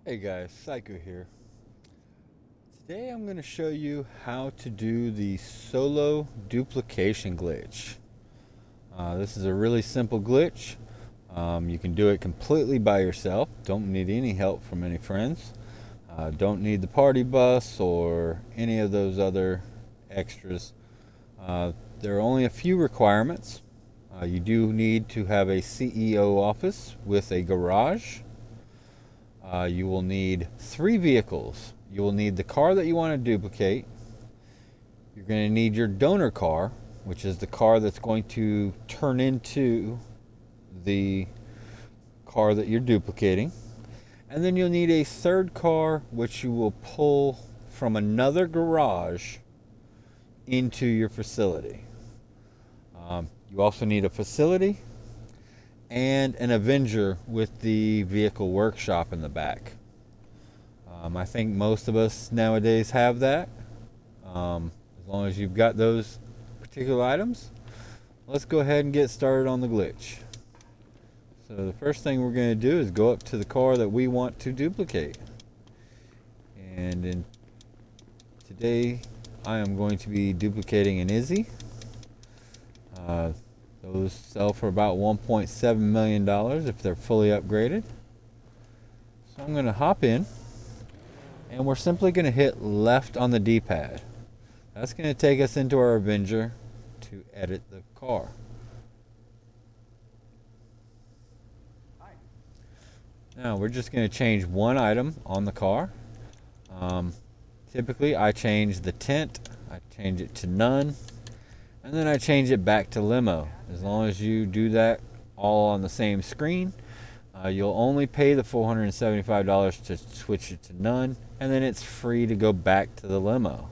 Hey guys, Psycho here. Today I'm going to show you how to do the solo duplication glitch. This is a really simple glitch. You can do it completely by yourself. Don't need any help from any friends. Don't need the party bus or any of those other extras. There are only a few requirements. You do need to have a CEO office with a garage. You will need 3 vehicles. You will need the car that you want to duplicate. You're going to need your donor car, which is the car that's going to turn into the car that you're duplicating. And then you'll need a third car, which you will pull from another garage into your facility. You also need a facility and an Avenger with the vehicle workshop in the back. I think most of us nowadays have that. As long as you've got those particular items, let's go ahead and get started on the glitch. So the first thing we're going to do is go up to the car that we want to duplicate. And today I am going to be duplicating an Izzy. Those sell for about $1.7 million if they're fully upgraded. So I'm going to hop in, and we're simply going to hit left on the D-pad. That's going to take us into our Avenger to edit the car. Now we're just going to change one item on the car. Typically I change the tint, I change it to none, and then I change it back to limo. As long as you do that all on the same screen, you'll only pay the $475 to switch it to none, and then it's free to go back to the limo.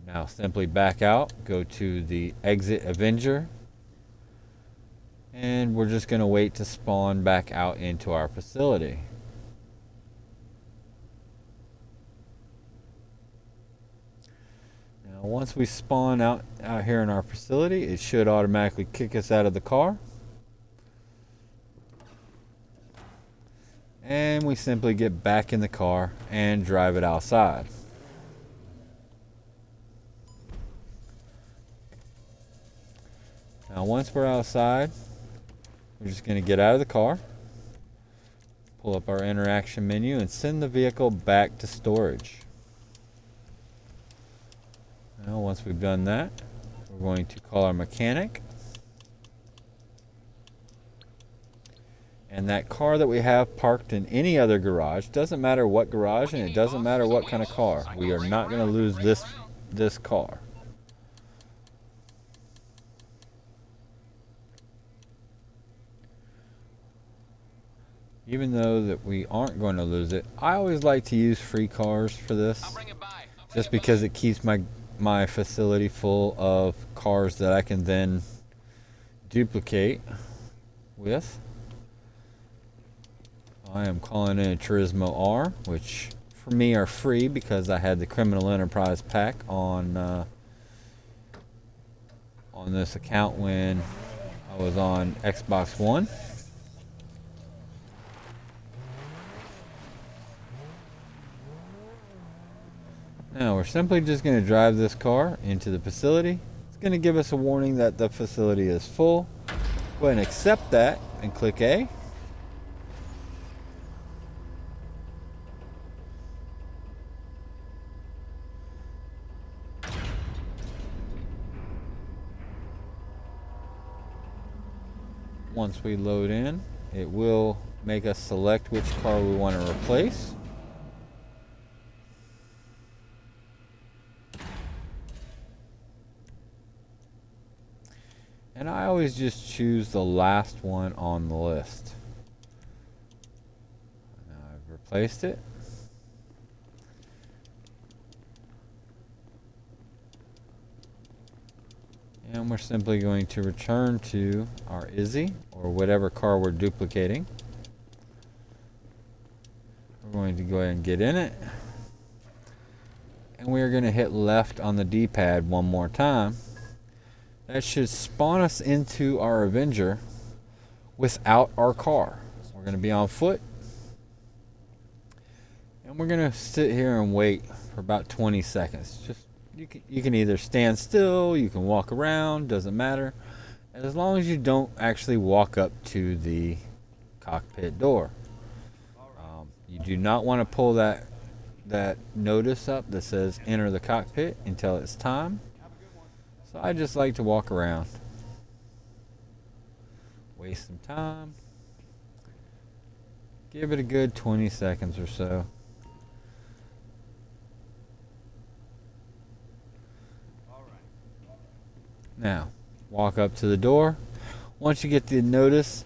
Now simply back out, go to the exit Avenger, and we're just going to wait to spawn back out into our facility. Now once we spawn out here in our facility, it should automatically kick us out of the car. And we simply get back in the car and drive it outside. Now once we're outside, we're just going to get out of the car, pull up our interaction menu, and send the vehicle back to storage. Now once we've done that, we're going to call our mechanic. And that car that we have parked in any other garage, doesn't matter what garage, and it doesn't matter what kind of car, we are not going to lose this car. Even though that we aren't going to lose it, I always like to use free cars for this, just because it keeps my facility full of cars that I can then duplicate with. I am calling in a Turismo R, which for me are free because I had the Criminal Enterprise pack on this account when I was on Xbox One. Now we're simply just going to drive this car into the facility. It's going to give us a warning that the facility is full. Go ahead and accept that and click A. Once we load in, it will make us select which car we want to replace. And I always just choose the last one on the list. Now I've replaced it. And we're simply going to return to our Izzy, or whatever car we're duplicating. We're going to go ahead and get in it. And we're going to hit left on the D-pad one more time. That should spawn us into our Avenger without our car. We're going to be on foot. And we're gonna sit here and wait for about 20 seconds. Just you can either stand still, you can walk around, doesn't matter. As long as you don't actually walk up to the cockpit door. You do not want to pull that notice up that says enter the cockpit until it's time. So I just like to walk around. Waste some time. Give it a good 20 seconds or so. Now, walk up to the door. Once you get the notice,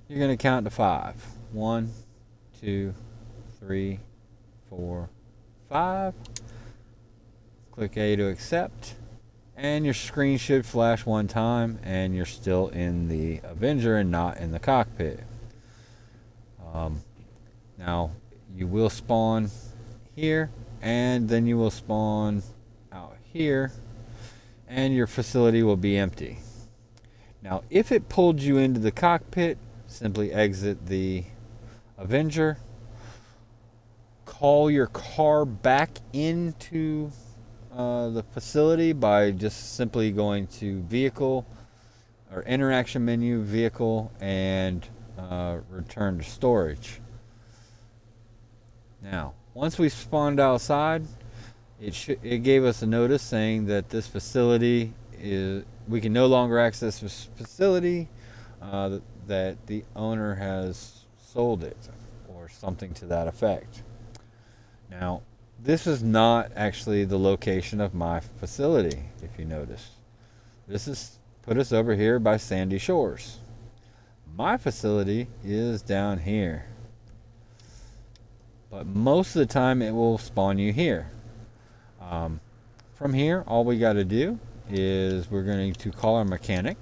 you're going to count to 5. 1, 2, 3, 4, 5. Click A to accept. And your screen should flash one time, and you're still in the Avenger and not in the cockpit. Now, you will spawn here, and then you will spawn out here, and your facility will be empty. Now, if it pulled you into the cockpit, simply exit the Avenger, call your car back into the facility by just simply going to vehicle or interaction menu, vehicle, and return to storage. Now, once we spawned outside, it gave us a notice saying that this facility we can no longer access this facility, that the owner has sold it or something to that effect. Now, this is not actually the location of my facility, if you notice. This is put us over here by Sandy Shores. My facility is down here. But most of the time it will spawn you here. From here, all we got to do is we're going to call our mechanic.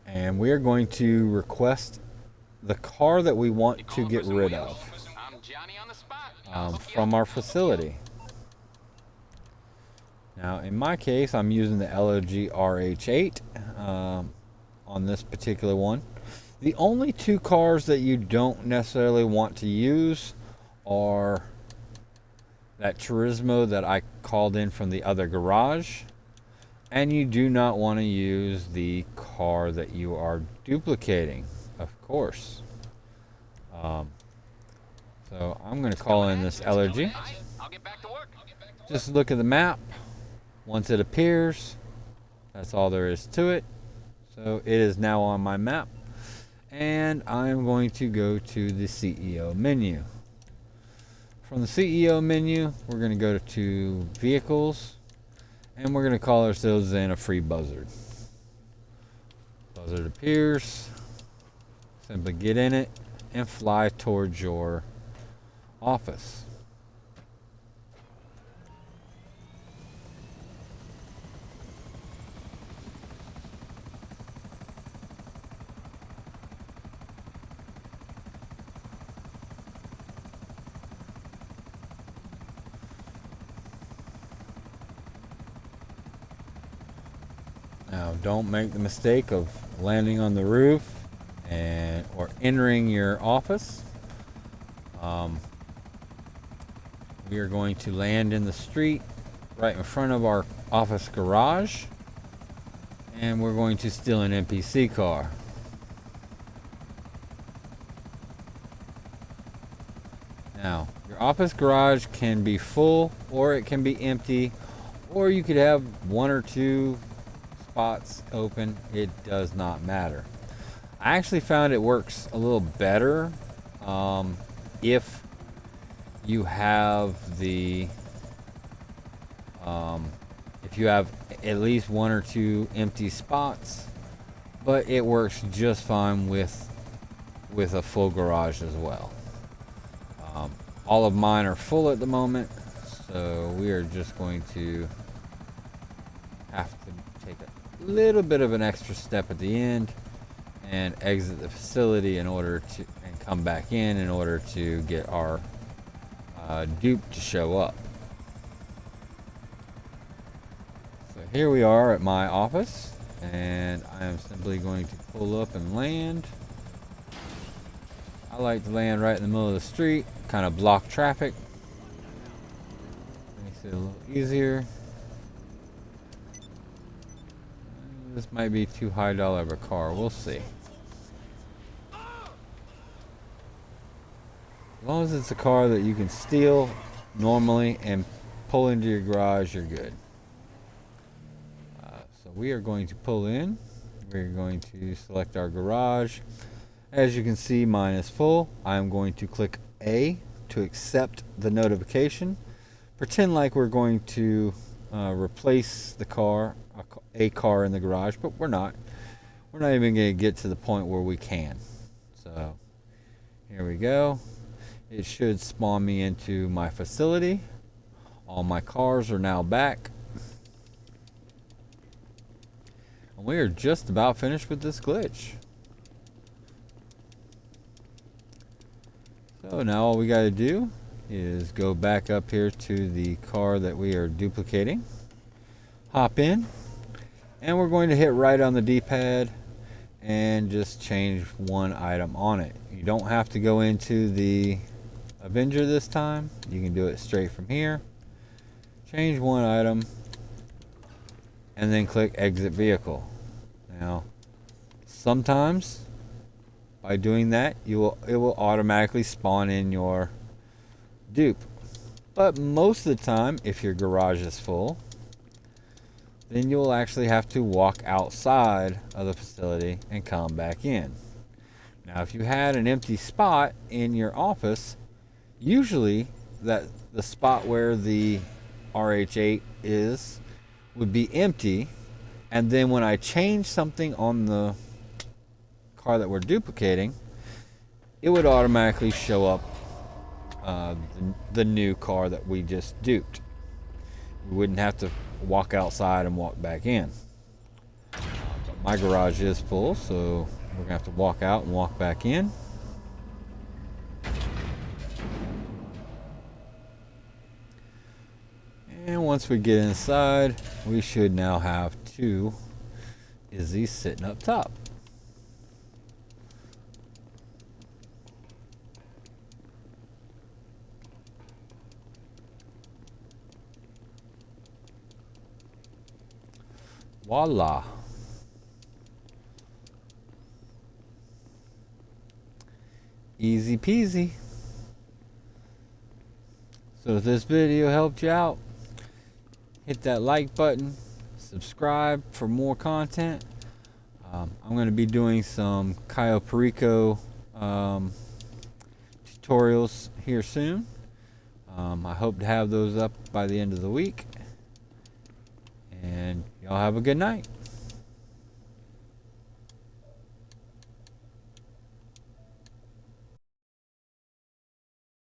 And we're going to request the car that we want to get rid of from our facility. Now, in my case, I'm using the LOG RH8 on this particular one. The only two cars that you don't necessarily want to use are that Turismo that I called in from the other garage, and you do not want to use the car that you are duplicating, of course. So I'm going to call in this LRG. Just look at the map. Once it appears, that's all there is to it. So it is now on my map. And I'm going to go to the CEO menu. From the CEO menu, we're going to go to Vehicles, and we're going to call ourselves in a free buzzard. Buzzard appears. Simply get in it and fly towards your office. Now, don't make the mistake of landing on the roof or entering your office. We are going to land in the street right in front of our office garage, and we're going to steal an NPC car. Now, your office garage can be full or it can be empty, or you could have one or two spots open. It does not matter. I actually found it works a little better if you have the if you have at least one or two empty spots, but it works just fine with a full garage as well. All of mine are full at the moment, so we are just going to have to take a little bit of an extra step at the end and exit the facility in order to and come back in order to get our dupe to show up. So here we are at my office, and I am simply going to pull up and land. I like to land right in the middle of the street, kind of block traffic. Makes it a little easier. This might be too high dollar of a car. We'll see. As long as it's a car that you can steal normally and pull into your garage, you're good. So we are going to pull in. We're going to select our garage. As you can see, mine is full. I'm going to click A to accept the notification. Pretend like we're going to replace the car, a car in the garage, but we're not. We're not even going to get to the point where we can. So here we go. It should spawn me into my facility. All my cars are now back. And we are just about finished with this glitch. So now all we got to do is go back up here to the car that we are duplicating. Hop in. And we're going to hit right on the D-pad and just change one item on it. You don't have to go into the Avenger this time. You can do it straight from here. Change one item and then click exit vehicle. Now, sometimes by doing that, it will automatically spawn in your dupe. But most of the time, if your garage is full, then you'll actually have to walk outside of the facility and come back in. Now, if you had an empty spot in your office, usually the spot where the RH8 is would be empty, and then when I change something on the car that we're duplicating, it would automatically show up the new car that we just duped. We wouldn't have to walk outside and walk back in. But my garage is full, so we're gonna have to walk out and walk back in. And once we get inside, we should now have two Izzy's sitting up top. Voila. Easy peasy. So if this video helped you out, hit that like button, subscribe for more content. I'm going to be doing some Cayo Perico tutorials here soon. I hope to have those up by the end of the week. And y'all have a good night.